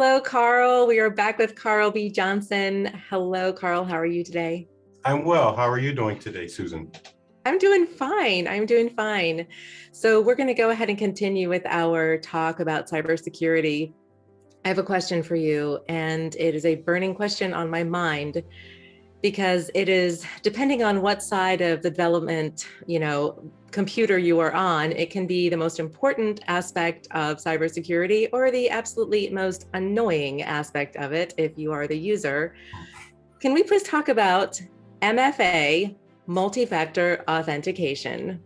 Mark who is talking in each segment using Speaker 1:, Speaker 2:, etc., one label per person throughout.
Speaker 1: Hello, Carl. We are back with Carl B. Johnson. Hello, Carl. How are you today?
Speaker 2: I'm well. How are you doing today, Susan?
Speaker 1: I'm doing fine. I'm doing fine. So we're going to go ahead and continue with our talk about cybersecurity. I have a question for you, and it is a burning question on my mind because it is depending on what side of the development, computer you are on, it can be the most important aspect of cybersecurity or the absolutely most annoying aspect of it if you are the user. Can we please talk about MFA, multi-factor authentication?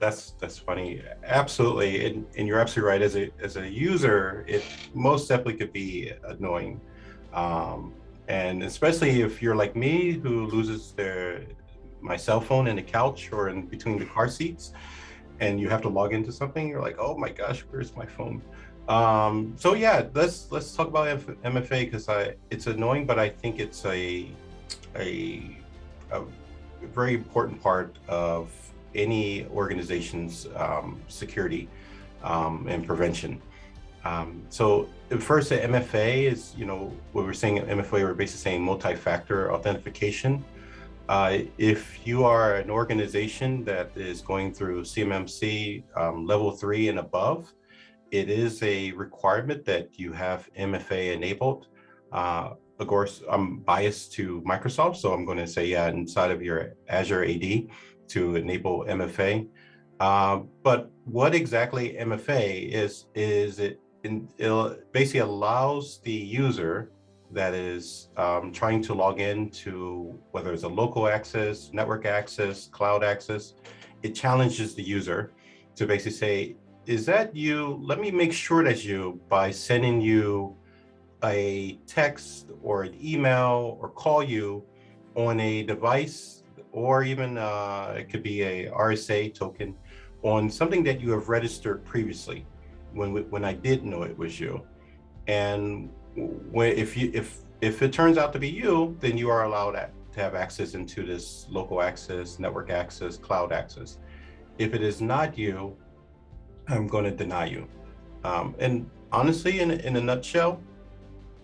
Speaker 2: That's funny. Absolutely, and you're absolutely right. As a user, it most definitely could be annoying, um, and especially if you're like me, who loses my cell phone in the couch or in between the car seats, and you have to log into something. You're like, oh my gosh, where's my phone? So yeah, let's talk about MFA because it's annoying, but I think it's a a very important part of any organization's security and prevention. So first, the MFA is, when we're saying MFA, we're basically saying multi-factor authentication. If you are an organization that is going through CMMC level 3 and above, it is a requirement that you have MFA enabled. Of course, I'm biased to Microsoft, so I'm going to say, yeah, inside of your Azure AD to enable MFA. But what exactly MFA is it basically allows the user that is trying to log in to whether it's a local access, network access, cloud access. It challenges the user to basically say, is that you? Let me make sure that's you by sending you a text or an email or call you on a device, or even it could be a RSA token on something that you have registered previously when I didn't know it was you. And if it turns out to be you, then you are allowed to have access into this local access, network access, cloud access. If it is not you, I'm going to deny you. And honestly, in a nutshell,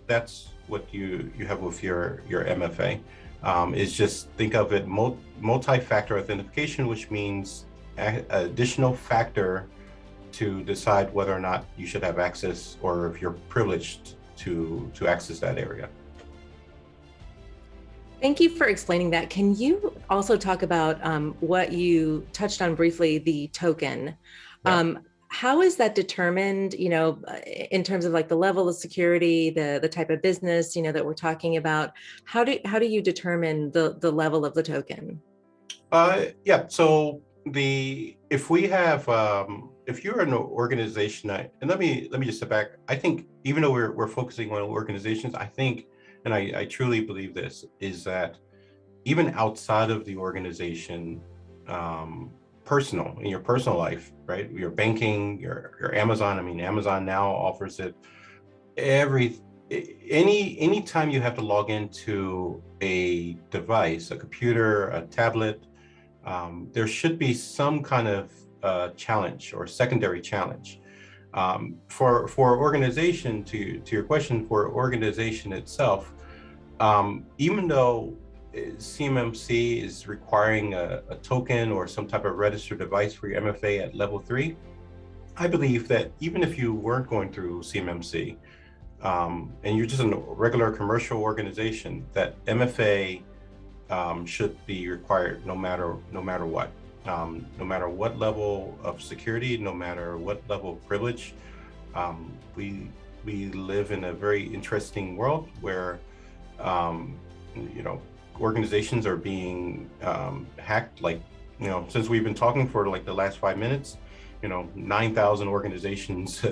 Speaker 2: that's what you have with your MFA. Is just think of it multi-factor authentication, which means additional factor to decide whether or not you should have access or if you're privileged to access that area.
Speaker 1: Thank you for explaining that. Can you also talk about what you touched on briefly, the token?
Speaker 2: Yeah.
Speaker 1: How is that determined, in terms of like the level of security, the type of business, that we're talking about? How do you determine the level of the token?
Speaker 2: Yeah. So if we have if you're an organization, and let me just step back. I think even though we're focusing on organizations, I think, and I truly believe this, is that even outside of the organization, personal in your personal life, right? Your banking, your Amazon. I mean, Amazon now offers it every any time you have to log into a device, a computer, a tablet, there should be some kind of challenge or secondary challenge. For organization, to your question, for organization itself, even though CMMC is requiring a token or some type of registered device for your MFA at level 3, I believe that even if you weren't going through CMMC and you're just a regular commercial organization, that MFA should be required no matter what, no matter what level of security, no matter what level of privilege. We live in a very interesting world where organizations are being hacked. Like, since we've been talking for like the last 5 minutes, 9,000 organizations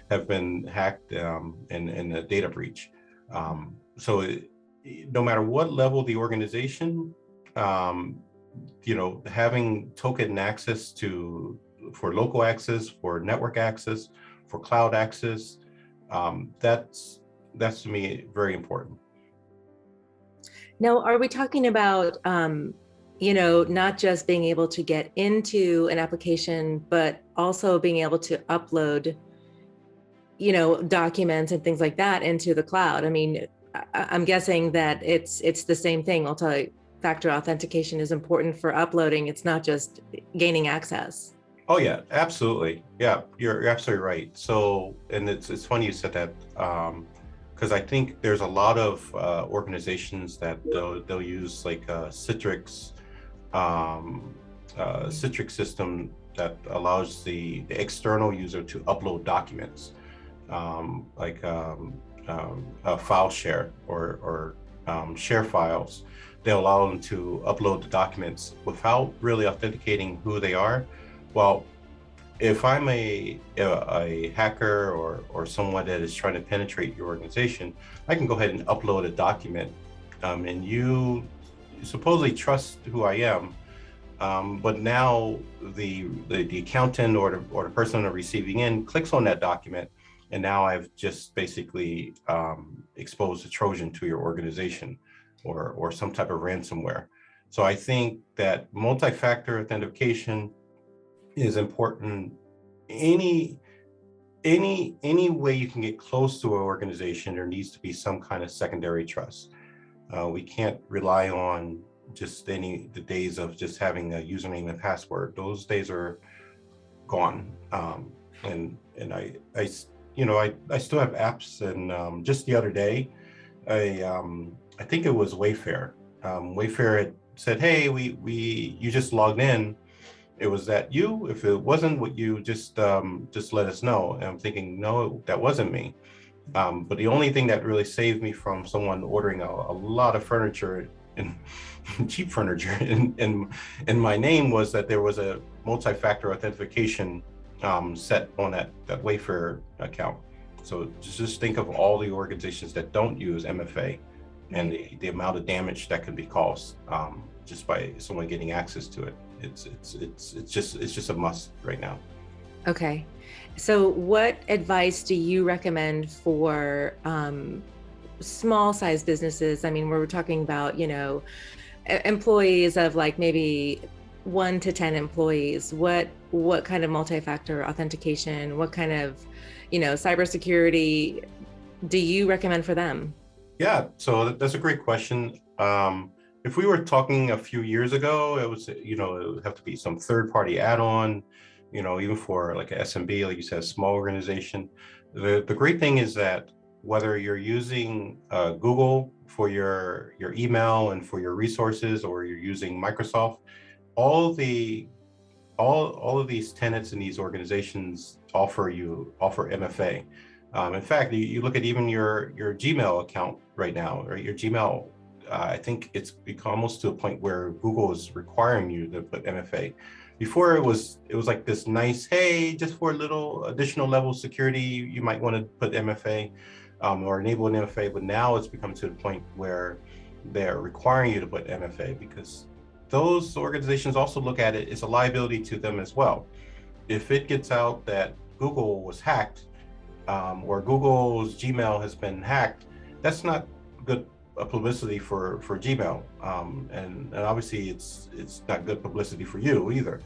Speaker 2: have been hacked in a data breach. No matter what level the organization, having token access for local access, for network access, for cloud access, that's to me very important.
Speaker 1: Now, are we talking about, not just being able to get into an application, but also being able to upload documents and things like that into the cloud. I mean, I'm guessing that it's the same thing. Multi-factor authentication is important for uploading. It's not just gaining access.
Speaker 2: Oh yeah, absolutely. Yeah, you're absolutely right. So, and it's funny you said that, because I think there's a lot of organizations that they'll use like um, Citrix system that allows the external user to upload documents, like a file share or share files. They'll allow them to upload the documents without really authenticating who they are. Well, if I'm a hacker or someone that is trying to penetrate your organization, I can go ahead and upload a document, and you supposedly trust who I am, but now the accountant or the person on the receiving end clicks on that document, and now I've just basically exposed a Trojan to your organization or some type of ransomware. So I think that multi-factor authentication is important. Any way you can get close to an organization, there needs to be some kind of secondary trust. We can't rely on just the days of just having a username and password. Those days are gone. And I still have apps, and just the other day, I think it was Wayfair. Wayfair had said, "Hey, you just logged in. It was that you? If it wasn't, what you just let us know." And I'm thinking, no, that wasn't me. But the only thing that really saved me from someone ordering a lot of furniture and cheap furniture in my name was that there was a multi-factor authentication set on that Wayfair account. So just think of all the organizations that don't use MFA and the amount of damage that can be caused just by someone getting access to it. It's just a must right now.
Speaker 1: Okay. So what advice do you recommend for small size businesses? I mean, we're talking about, employees of like maybe 1 to 10 employees. What kind of multi-factor authentication, what kind of, cybersecurity do you recommend for them?
Speaker 2: Yeah, so that's a great question. If we were talking a few years ago, it would have to be some third-party add-on, even for like a SMB, like you said, a small organization. The great thing is that whether you're using Google for your email and for your resources, or you're using Microsoft, all of these tenants in these organizations offer MFA. In fact, you look at even your Gmail account right now, or your Gmail. I think it's become almost to a point where Google is requiring you to put MFA. Before it was like this nice, hey, just for a little additional level of security, you might want to put MFA or enable an MFA. But now it's become to the point where they're requiring you to put MFA, because those organizations also look at it as a liability to them as well. If it gets out that Google was hacked, or Google's Gmail has been hacked, that's not good publicity for Gmail, and obviously it's not good publicity for you either.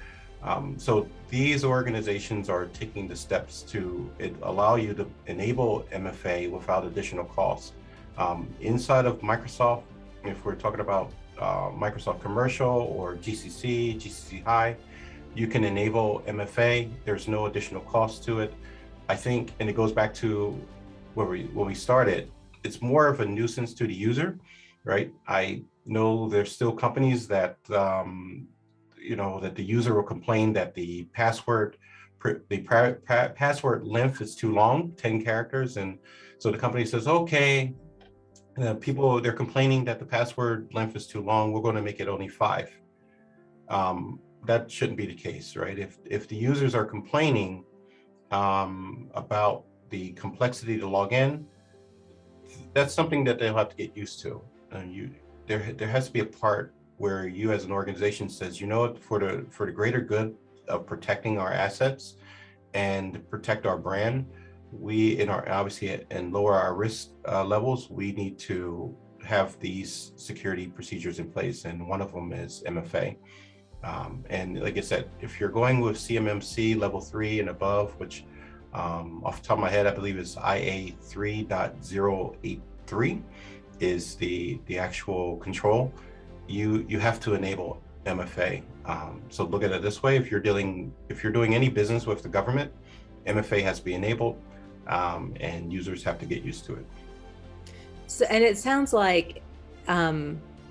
Speaker 2: So these organizations are taking the steps to allow you to enable MFA without additional costs. Inside of Microsoft, if we're talking about Microsoft Commercial or GCC High, you can enable MFA. There's no additional cost to it. I think, and it goes back to where we started, it's more of a nuisance to the user, right? I know there's still companies that, that the user will complain that the password length is too long, 10 characters. And so the company says, okay, they're complaining that the password length is too long, we're going to make it only 5. That shouldn't be the case, right? If the users are complaining about the complexity to log in, that's something that they'll have to get used to. And there has to be a part where you as an organization says, for the greater good of protecting our assets and protect our brand, and lower our risk levels, we need to have these security procedures in place, and one of them is MFA. And like I said, if you're going with CMMC level 3 and above, which Off the top of my head, I believe it's IA 3.083 is the actual control. You have to enable MFA. So look at it this way: if you're doing any business with the government, MFA has to be enabled, and users have to get used to it.
Speaker 1: So, and it sounds like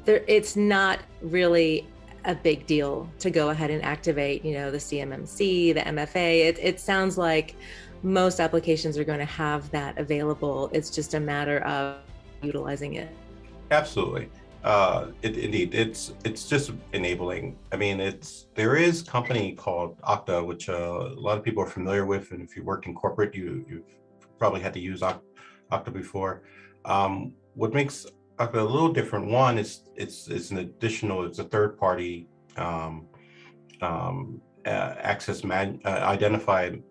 Speaker 1: it's not really a big deal to go ahead and activate, the CMMC, the MFA. It sounds like most applications are going to have that available. It's just a matter of utilizing it.
Speaker 2: Absolutely. Indeed, it's just enabling. I mean, there is a company called Okta, which a lot of people are familiar with, and if you worked in corporate, you've probably had to use Okta before. What makes Okta a little different, one, it's an additional, it's a third party access identified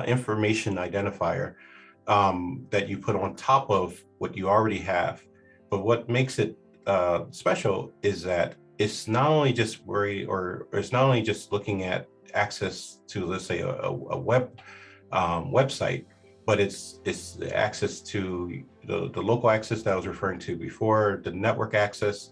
Speaker 2: information identifier that you put on top of what you already have. But what makes it special is that it's not only just it's not only just looking at access to, let's say, a website, but it's access to the local access that I was referring to before, the network access.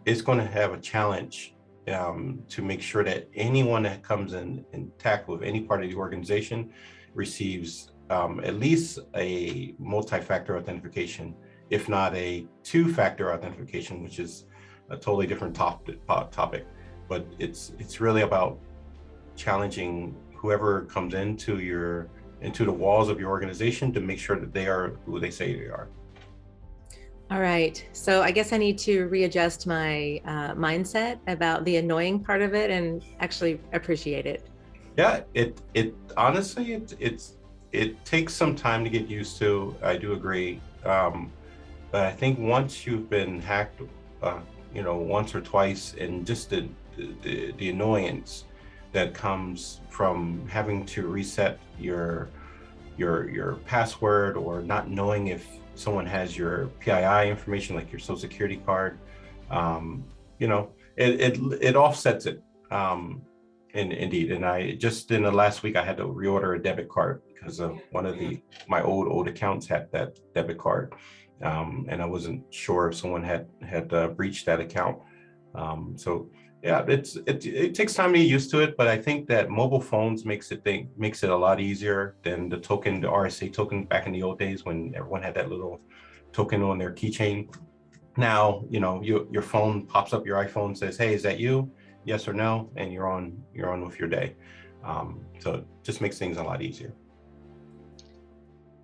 Speaker 2: It's going to have a challenge to make sure that anyone that comes in contact with any part of the organization receives at least a multi-factor authentication, if not a two-factor authentication, which is a totally different topic. But it's really about challenging whoever comes into the walls of your organization to make sure that they are who they say they are.
Speaker 1: All right. So I guess I need to readjust my mindset about the annoying part of it and actually appreciate it.
Speaker 2: Yeah, it honestly, it takes some time to get used to. I do agree. But I think once you've been hacked, once or twice, and just the annoyance that comes from having to reset your password, or not knowing if someone has your PII information, like your social security card, it offsets it. Indeed, and I just in the last week I had to reorder a debit card because of one of my old accounts had that debit card, and I wasn't sure if someone had breached that account. So yeah, it takes time to get used to it, but I think that mobile phones makes it a lot easier than the RSA token back in the old days when everyone had that little token on their keychain. Now, your phone pops up, your iPhone says, "Hey, is that you? Yes or no?" And you're on with your day. So it just makes things a lot easier.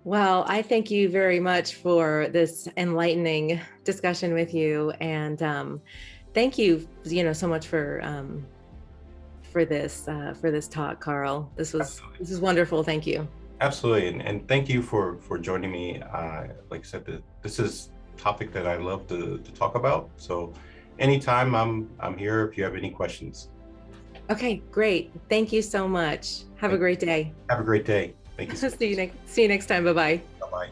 Speaker 1: Well, I thank you very much for this enlightening discussion with you, and thank you, so much for this talk, Carl. This is wonderful. Thank you.
Speaker 2: Absolutely, and thank you for joining me. Like I said, this is a topic that I love to talk about. So anytime I'm here if you have any questions.
Speaker 1: Okay, great. Thank you so much. Have a great day.
Speaker 2: Have a great day. Thank you.
Speaker 1: See you next time. Bye-bye.
Speaker 2: Bye-bye.